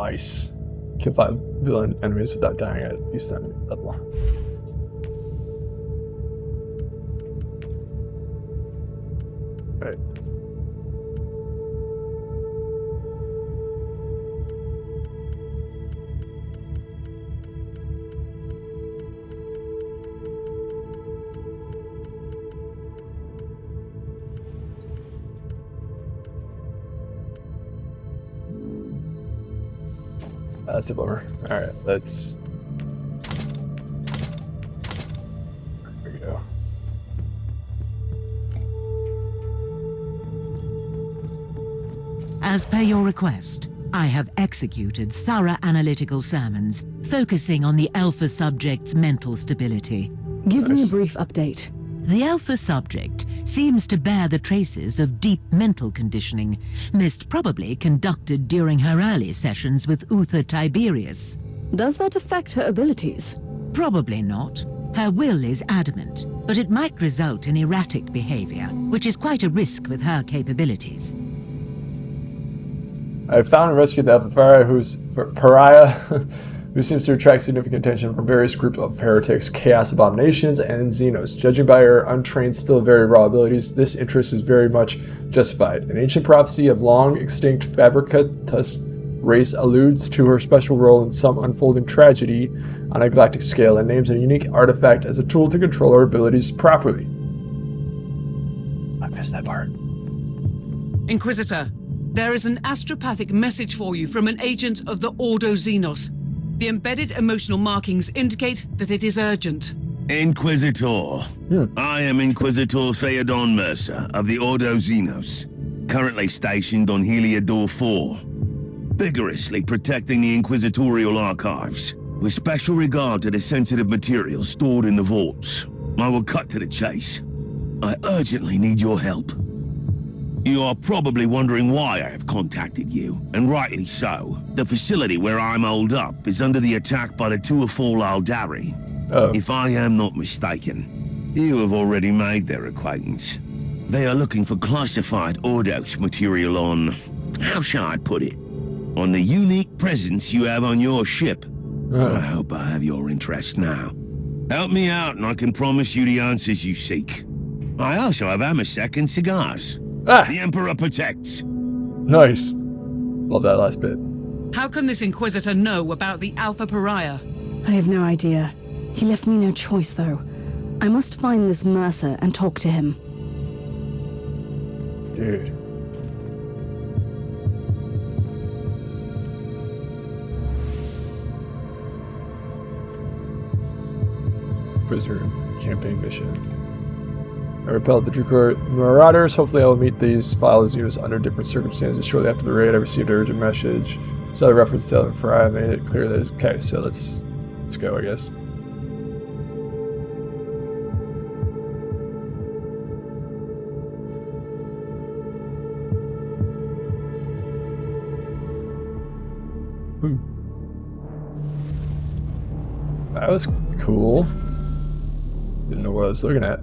Nice. Kill 5 villain enemies without dying at least that level. Right. That's a bummer. Alright, let's... There we go. As per your request, I have executed thorough analytical sermons, focusing on the Alpha subject's mental stability. Give me a brief update. The Alpha subject seems to bear the traces of deep mental conditioning, most probably conducted during her early sessions with Uther Tiberius. Does that affect her abilities? Probably not. Her will is adamant, but it might result in erratic behavior, which is quite a risk with her capabilities. I found and rescued the Alpha Pariah, who seems to attract significant attention from various groups of heretics, chaos abominations, and Xenos. Judging by her untrained, still very raw abilities, this interest is very much justified. An ancient prophecy of long-extinct Fabricatus race alludes to her special role in some unfolding tragedy on a galactic scale and names a unique artifact as a tool to control her abilities properly. I missed that part. Inquisitor, there is an astropathic message for you from an agent of the Ordo Xenos. The embedded emotional markings indicate that it is urgent. Inquisitor. I am Inquisitor Theodon Mercer of the Ordo Xenos, currently stationed on Heliodor 4, vigorously protecting the Inquisitorial archives, with special regard to the sensitive materials stored in the vaults. I will cut to the chase. I urgently need your help. You are probably wondering why I have contacted you, and rightly so. The facility where I'm holed up is under the attack by the Tuatfall Aeldari. If I am not mistaken, you have already made their acquaintance. They are looking for classified Ordos material on... how shall I put it? On the unique presence you have on your ship. I hope I have your interest now. Help me out and I can promise you the answers you seek. I also have Amasek and cigars. The Emperor protects. Nice. Love that last bit. How can this Inquisitor know about the Alpha Pariah? I have no idea. He left me no choice, though. I must find this Mercer and talk to him. Dude. Prisoner campaign mission. I repelled the Drukor Marauders. Hopefully I will meet these vile Xenos under different circumstances. Shortly after the raid, I received an urgent message. Saw the reference to Elvin Farai. Made it clear that... Okay, so let's go, I guess. That was cool. Didn't know what I was looking at.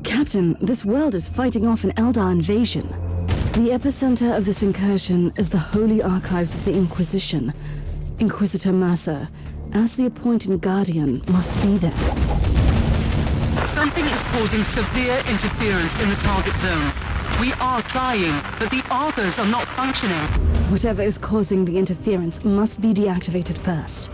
Captain, this world is fighting off an Eldar invasion. The epicenter of this incursion is the Holy Archives of the Inquisition. Inquisitor Mercer, as the appointed guardian, must be there. Something is causing severe interference in the target zone. We are trying, but the Argos are not functioning. Whatever is causing the interference must be deactivated first.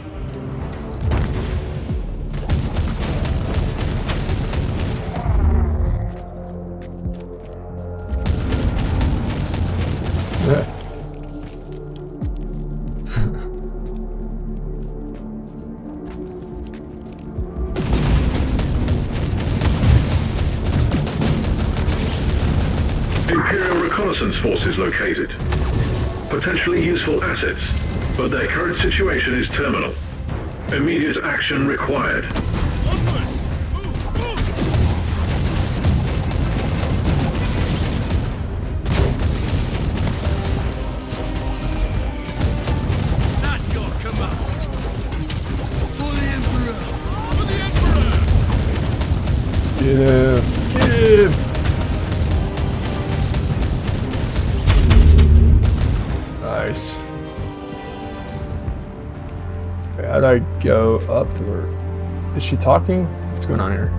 Imperial reconnaissance forces located. Potentially useful assets, but their current situation is terminal. Immediate action required. That's your command. For the Emperor! For the Emperor! Get him! Get him! Nice. How do I go up? Or is she talking? What's going on here?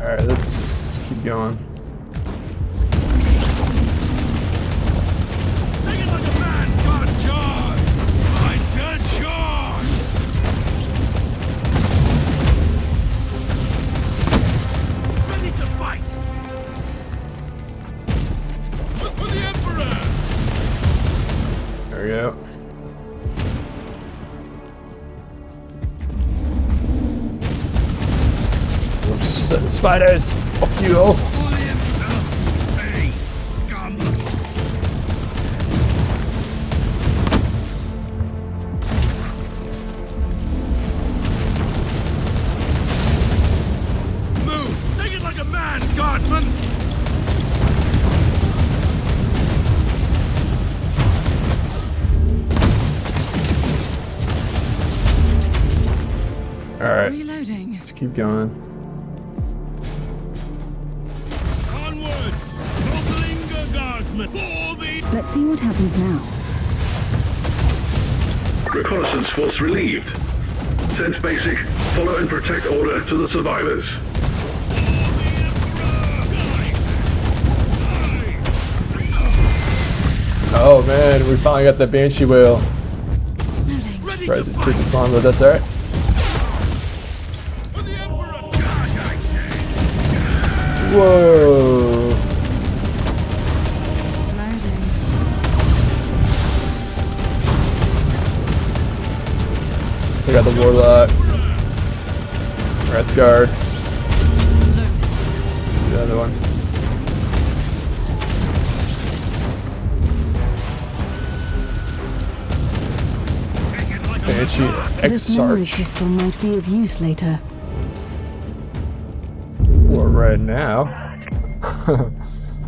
Alright, let's keep going. Take it like a man, God, charge! I said charge! Ready to fight! Look for the Emperor! There we go. Spiders! Fuck you all! Hey, scum! Move! Take it like a man, guardsman! Alright, Reloading. let's keep going. Onwards! Toppling guardsmen for the... Let's see what happens now. Reconnaissance force relieved. Send basic, follow and protect order to the survivors. Oh man, we finally got that Banshee whale. Loading. Ready Surprised to it took fight! this long, but that's alright. For the Emperor! God, I say! Whoa! Loading. I got the Warlock. Wrath Guard. The other one. Banshee This memory Exarch. crystal might be of use later. Or right now.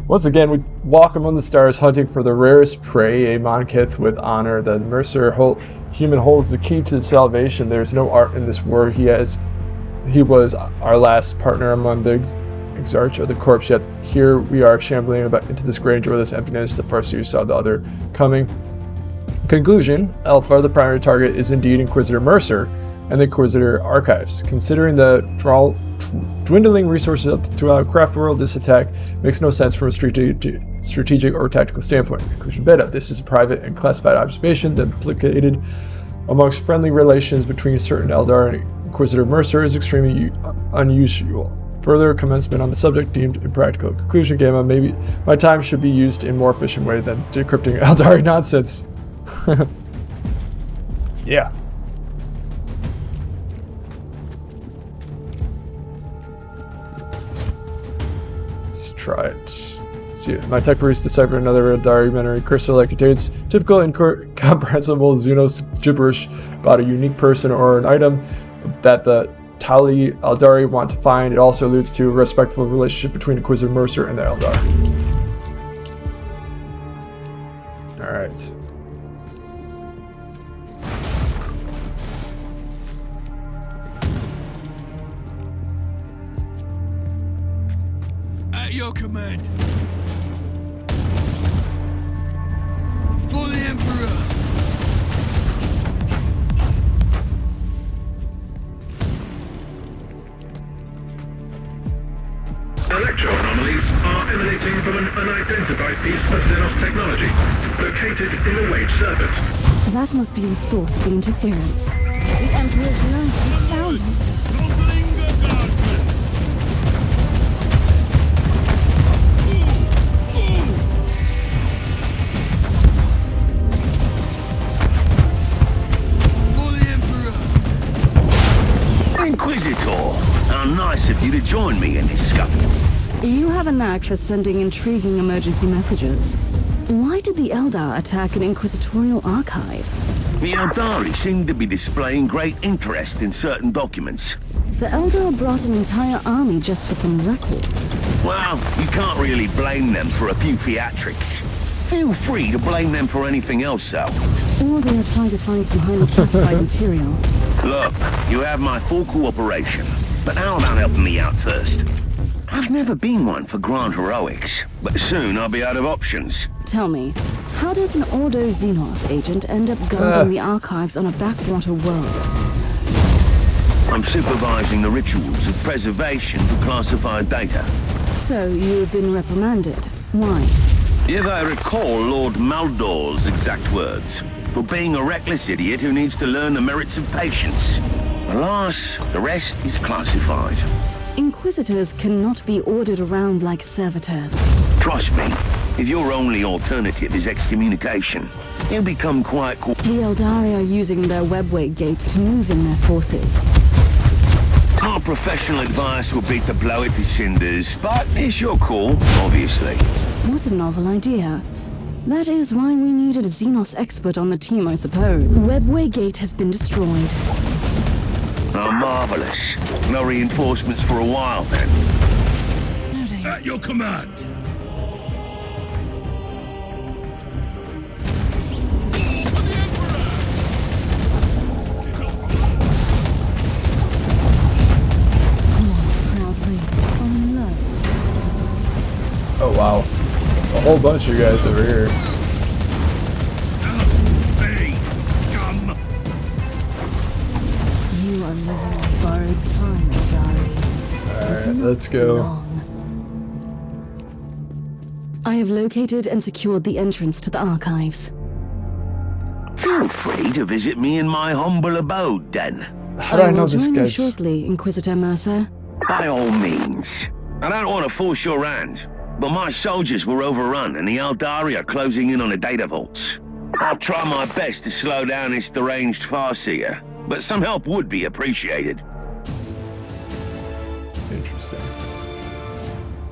Once again, we walk among the stars hunting for the rarest prey, a Monkith with honor. The Mercer human holds the key to salvation. There is no art in this war. He was our last partner among the Exarch of the corpse, yet here we are shambling into this great joyless emptiness. The Farseer saw the other coming. Conclusion: Alpha, the primary target, is indeed Inquisitor Mercer and the Inquisitor Archives. Considering the dwindling resources throughout Craftworld, this attack makes no sense from a strategic or tactical standpoint. Conclusion beta: this is a private and classified observation that implicated amongst friendly relations between certain Aeldari and Inquisitor Mercer is extremely unusual. Further commencement on the subject deemed impractical. Conclusion gamma: maybe my time should be used in more efficient way than decrypting Aeldari nonsense. Yeah. Let's try it. Let's see, my tech priest deciphered another Aeldari Memory Crystal that contains typical incomprehensible Xenos gibberish about a unique person or an item that the Tali Aeldari want to find. It also alludes to a respectful relationship between Inquisitor Mercer and the Aeldari. Alright. At your command. For the Emperor. Electro anomalies are emanating from an unidentified piece of Xenos technology, located in the Wage Serpent. That must be the source of the interference. The Emperor's light is found. Toppling guardsmen. For the Emperor. Inquisitor, how nice of you to join me in this scuffle. You have a knack for sending intriguing emergency messages. Why did the Eldar attack an Inquisitorial archive? The Aeldari seem to be displaying great interest in certain documents. The Eldar brought an entire army just for some records. Well, you can't really blame them for a few theatrics. Feel free to blame them for anything else, though. Or they are trying to find some highly classified material. Look, you have my full cooperation, but how about helping me out first? I've never been one for grand heroics, but soon I'll be out of options. Tell me, how does an Ordo Xenos agent end up guarding the archives on a backwater world? I'm supervising the rituals of preservation for classified data. So, you've been reprimanded. Why? If I recall Lord Maldor's exact words, for being a reckless idiot who needs to learn the merits of patience. Alas, the rest is classified. Inquisitors cannot be ordered around like servitors. Trust me, if your only alternative is excommunication, you'll become quite The Aeldari are using their webway gate to move in their forces. Our professional advice would be to blow it to cinders, but it's your call, obviously. What a novel idea. That is why we needed a Xenos expert on the team, I suppose. Webway gate has been destroyed. Oh, marvelous. No reinforcements for a while, then. At your command. Oh wow, a whole bunch of you guys over here. Hey, scum! You are living on borrowed time, Aeldari. Alright, let's go. I have located and secured the entrance to the archives. Feel free to visit me in my humble abode, then. How do I know will this join you guy's... shortly, Inquisitor Mercer. By all means. I don't want to force your hand, but my soldiers were overrun and the Aeldari are closing in on the data vaults. I'll try my best to slow down this deranged Farseer, but some help would be appreciated. Interesting.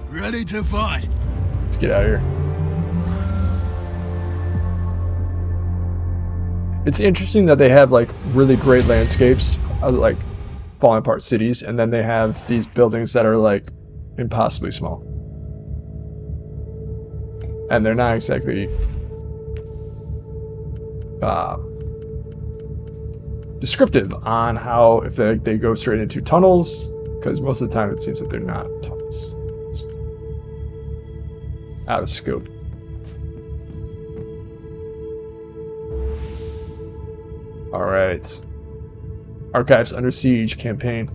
Ready to fight. Let's get out of here. It's interesting that they have like really great landscapes, like falling apart cities, and then they have these buildings that are like impossibly small. And they're not exactly descriptive on how, if they go straight into tunnels, because most of the time it seems that they're not tunnels. Just out of scope. Alright. Archives Under Siege campaign.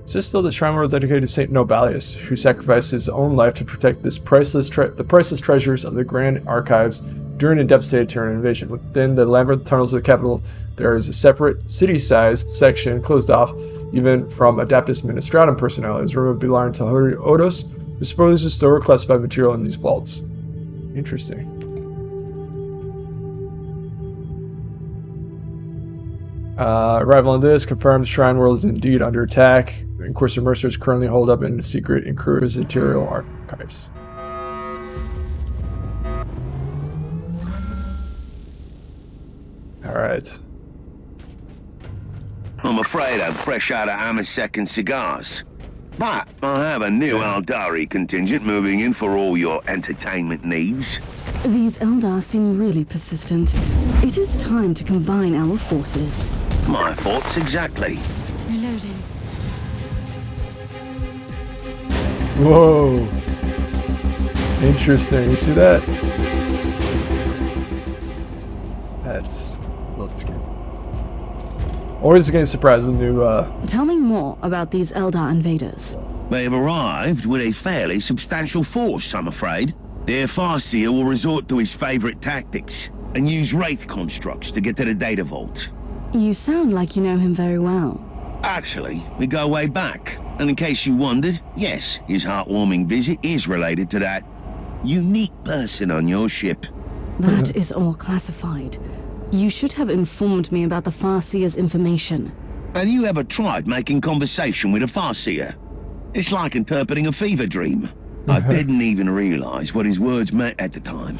Is this still the shrine world dedicated to Saint Nobalius, who sacrificed his own life to protect this priceless treasures of the Grand Archives during a devastated Terran invasion? Within the labyrinth tunnels of the capital, there is a separate city-sized section closed off even from Adeptus Ministratum personnel. It is rumored belonging to Holy Odos, who supposedly store classified material in these vaults. Interesting. Arrival on this confirmed the Shrine World is indeed under attack. Inquisitor Mercer is currently holed up in the secret Inquisitorial archives. Alright. I'm afraid I'm fresh out of Amasek and cigars. But I have a new Aeldari contingent moving in for all your entertainment needs. These Eldar seem really persistent. It is time to combine our forces. My thoughts exactly. Reloading. Whoa. Interesting. You see that? That's a little scary. Always getting surprised with new, Tell me more about these Eldar invaders. They've arrived with a fairly substantial force, I'm afraid. Their Farseer will resort to his favorite tactics and use wraith constructs to get to the data vault. You sound like you know him very well. Actually, we go way back. And in case you wondered, yes, his heartwarming visit is related to that unique person on your ship. That is all classified. You should have informed me about the Farseer's information. Have you ever tried making conversation with a Farseer? It's like interpreting a fever dream. I didn't even realize what his words meant at the time.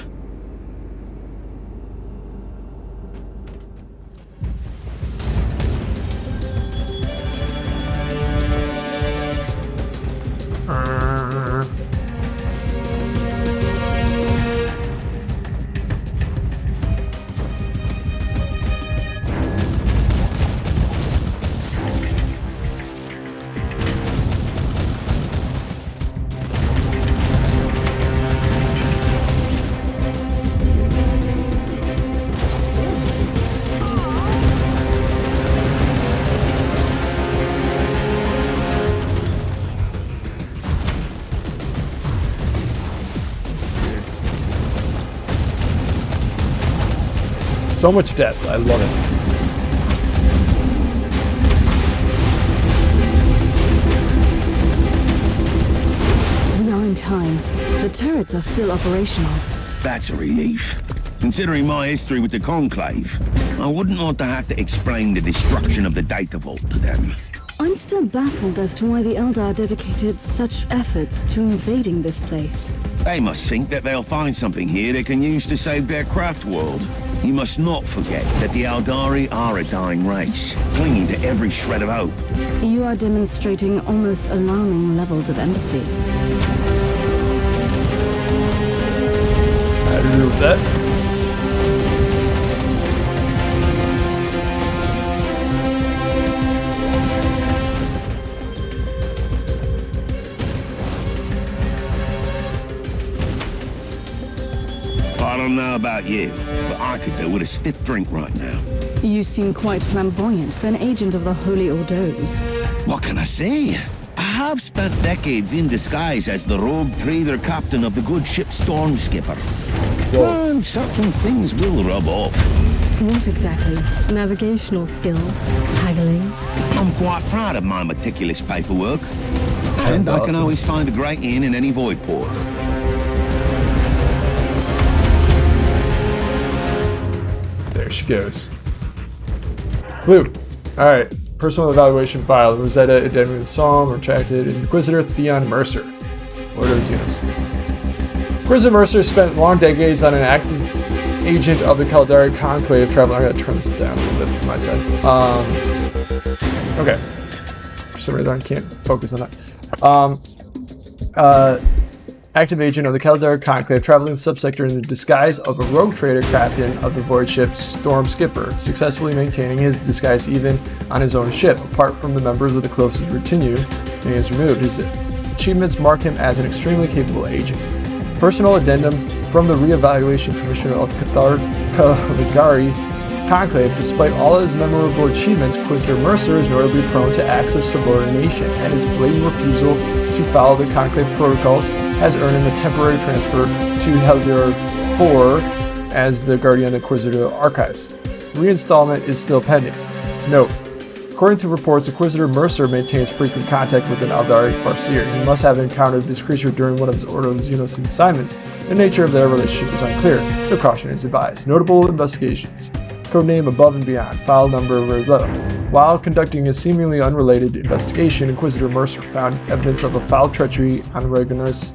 So much depth. I love it. We are in time. The turrets are still operational. That's a relief. Considering my history with the Conclave, I wouldn't want to have to explain the destruction of the data vault to them. I'm still baffled as to why the Eldar dedicated such efforts to invading this place. They must think that they'll find something here they can use to save their Craftworld. You must not forget that the Aeldari are a dying race, clinging to every shred of hope. You are demonstrating almost alarming levels of empathy. I agree with that. I don't know about you, but I could do with a stiff drink right now. You seem quite flamboyant for an agent of the Holy Ordos. What can I say? I have spent decades in disguise as the rogue trader captain of the good ship Storm Skipper. And certain things will rub off. What exactly? Navigational skills? Haggling? I'm quite proud of my meticulous paperwork. And I can always find a great inn in any void port. There she goes. Blue. Alright. Personal evaluation file. Rosetta, Addendum Psalm, retracted. Inquisitor Theodon Mercer. Ordo Xenos. Inquisitor Mercer spent long decades on an active agent of the Aeldari Conclave traveling. I gotta turn this down a little bit from my side. Okay. For some reason I can't focus on that. Active agent of the Aeldari Conclave traveling the subsector in the disguise of a rogue trader captain of the void ship Storm Skipper, successfully maintaining his disguise even on his own ship. Apart from the members of the closest retinue, he is removed. His achievements mark him as an extremely capable agent. Personal addendum from the Reevaluation Commissioner of Aeldari Conclave. Despite all his memorable achievements, Inquisitor Mercer is notably prone to acts of subordination, and his blatant refusal to follow the Conclave protocols has earned him a temporary transfer to Aeldari 4 as the Guardian Inquisitor Archives. Reinstallment is still pending. Note: according to reports, Inquisitor Mercer maintains frequent contact with an Aeldari Farseer. He must have encountered this creature during one of his Ordo Xenos assignments. The nature of their relationship is unclear, so caution is advised. Notable investigations. Codename Above and Beyond. File number blah. While conducting a seemingly unrelated investigation, Inquisitor Mercer found evidence of a foul treachery on Regulus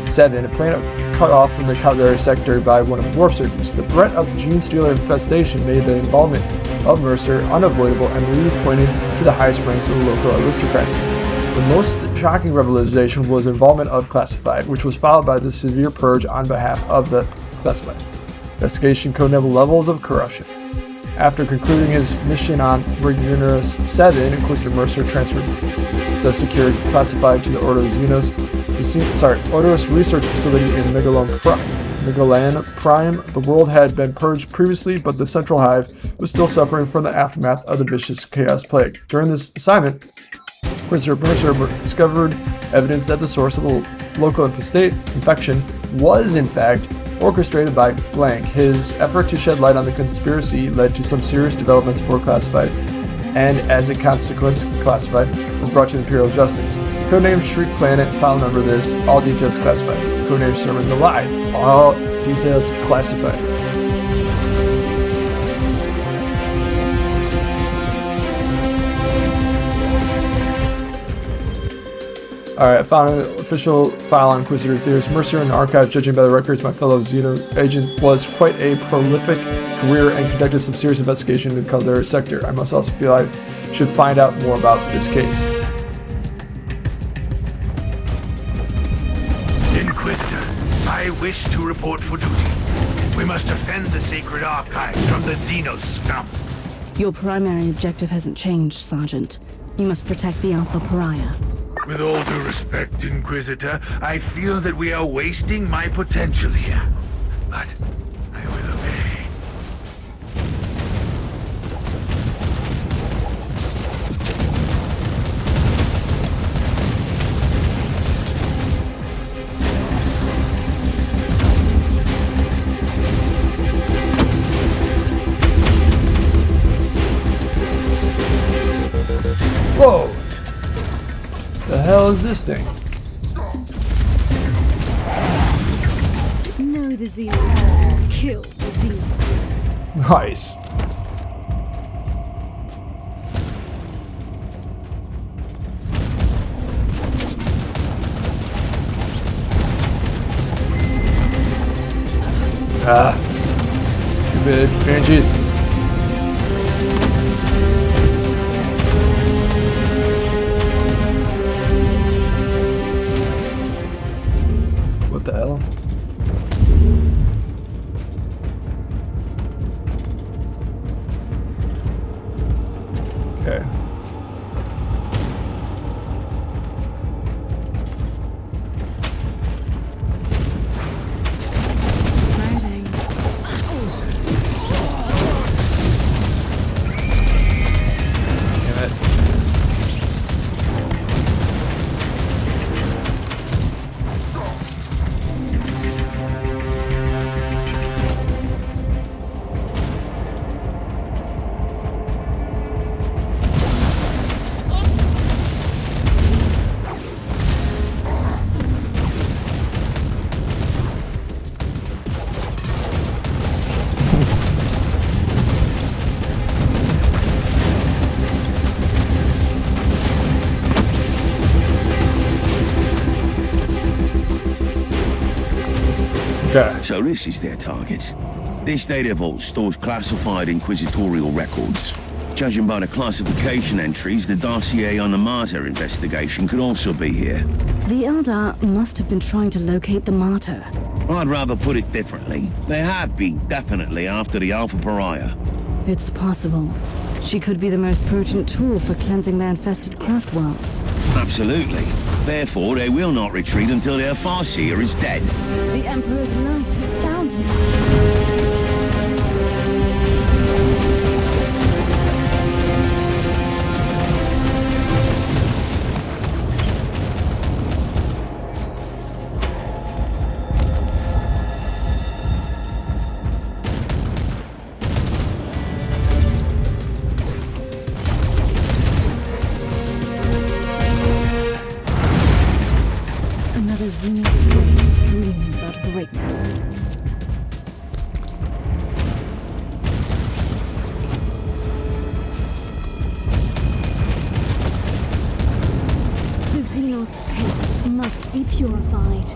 7, a planet cut off from the Aeldari sector by one of the warp surges. The threat of gene stealer infestation made the involvement of Mercer unavoidable, and leads pointed to the highest ranks of the local aristocracy. The most shocking revelation was involvement of Classified, which was followed by the severe purge on behalf of the Classified. Investigation codename Levels of Corruption. After concluding his mission on Regulus 7, Inquisitor Mercer transferred the secured Classified to the Ordo Xenos, Ordo's research facility in Megalan Prime. The world had been purged previously, but the Central Hive was still suffering from the aftermath of the vicious Chaos Plague. During this assignment, Inquisitor Mercer discovered evidence that the source of the local infection was, in fact, orchestrated by Blank. His effort to shed light on the conspiracy led to some serious developments for Classified, and as a consequence, Classified were brought to Imperial Justice. Codename Shriek Planet, file number this, all details classified. Codename Sermon the Lies, all details classified. Alright, I found an official file on Inquisitor Theodon Mercer in the archive. Judging by the records, my fellow Xeno agent was quite a prolific career and conducted some serious investigation in the Aeldari sector. I must also feel I should find out more about this case. Inquisitor, I wish to report for duty. We must defend the sacred archives from the Xenos scum. Your primary objective hasn't changed, Sergeant. You must protect the Alpha Pariah. With all due respect, Inquisitor, I feel that we are wasting my potential here. But I will obey. The hell is this thing? Know the Xenos. Kill the Xenos. Nice. Ah. Stupid banshees. What the hell? Okay. Loading. Damn it. Okay. So this is their target. This data vault stores classified Inquisitorial records. Judging by the classification entries, the dossier on the Martyr investigation could also be here. The Eldar must have been trying to locate the Martyr. I'd rather put it differently. They have been definitely after the Alpha Pariah. It's possible. She could be the most potent tool for cleansing the infested Craftworld. Absolutely. Therefore, they will not retreat until their Farseer is dead. The Emperor's light has found me. Another Xenos race dreaming about greatness. The Xenos taint must be purified.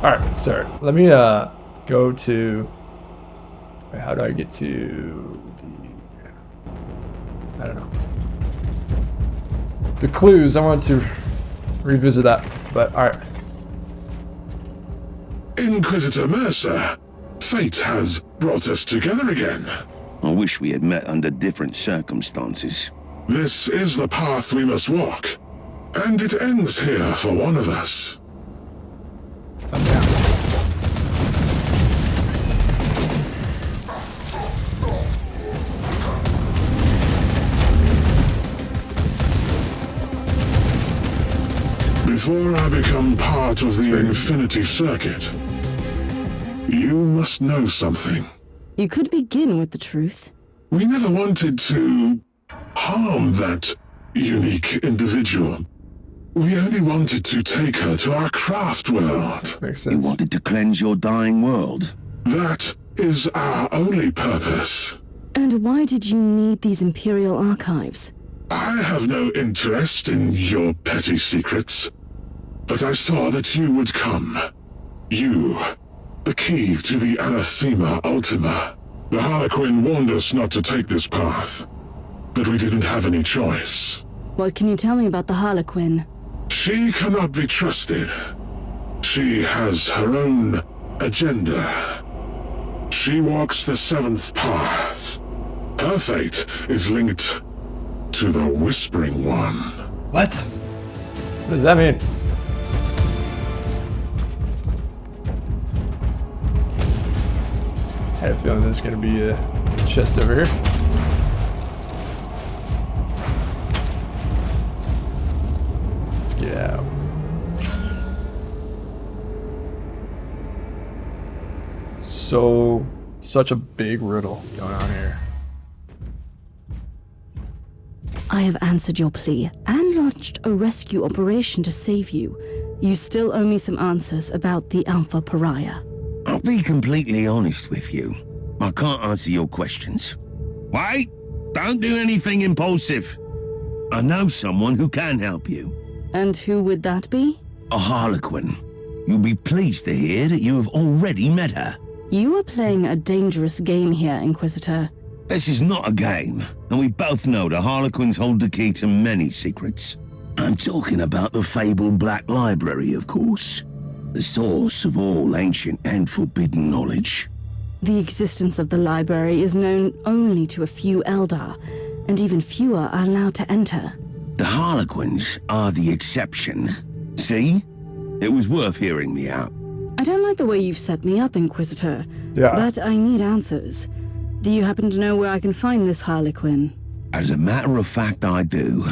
Alright, sorry. Let me go to... Wait, how do I get to the... I don't know. The clues, I want to revisit that, but alright. Inquisitor Mercer, fate has brought us together again. I wish we had met under different circumstances. This is the path we must walk, and it ends here for one of us. I'm down. Before I become part of the Infinity Circuit, you must know something. You could begin with the truth. We never wanted to harm that unique individual. We only wanted to take her to our Craftworld. Makes You sense. wanted to cleanse your dying world. That is our only purpose. And why did you need these Imperial archives? I have no interest in your petty secrets, but I saw that you would come. You, the key to the Anathema Ultima. The Harlequin warned us not to take this path, but we didn't have any choice. What can you tell me about the Harlequin? She cannot be trusted. She has her own agenda. She walks the seventh path. Her fate is linked to the Whispering One. What? What does that mean? I had a feeling there's gonna be a chest over here. Let's get out. Such a big riddle going on here. I have answered your plea and launched a rescue operation to save you. You still owe me some answers about the Alpha Pariah. I'll be completely honest with you. I can't answer your questions. Wait! Don't do anything impulsive. I know someone who can help you. And who would that be? A Harlequin. You'll be pleased to hear that you have already met her. You are playing a dangerous game here, Inquisitor. This is not a game, and we both know the Harlequins hold the key to many secrets. I'm talking about the fabled Black Library, of course. The source of all ancient and forbidden knowledge. The existence of the library is known only to a few Eldar, and even fewer are allowed to enter. The Harlequins are the exception. See? It was worth hearing me out. I don't like the way you've set me up, Inquisitor. Yeah. But I need answers. Do you happen to know where I can find this Harlequin? As a matter of fact, I do.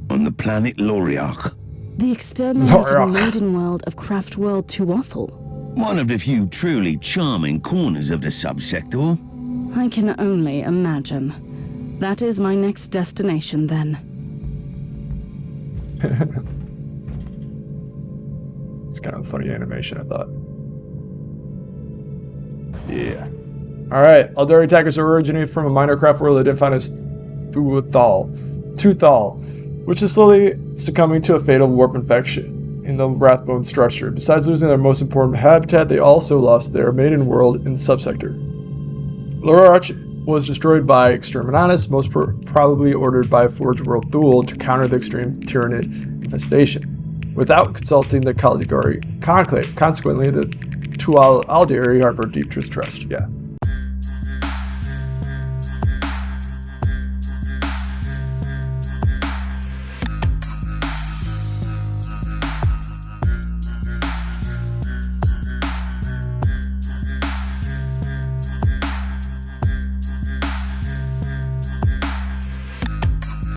On the planet Loriarch. The exterminated Loriarch. maiden world of Craftworld Tuathal. One of the few truly charming corners of the subsector. I can only imagine. That is my next destination, then. It's kind of a funny animation, I thought. Yeah. Alright, Aeldari attackers originated from a minor craft world identified as Tuathal, which is slowly succumbing to a fatal warp infection in the Wrathbone structure. Besides losing their most important habitat, they also lost their maiden world in the subsector. Loriarch was destroyed by Exterminatus, most probably ordered by Forge World Thule to counter the extreme Tyranid infestation, without consulting the Caligari Conclave. Consequently, the Tuathal Aeldari harbor deep distrust. Yeah.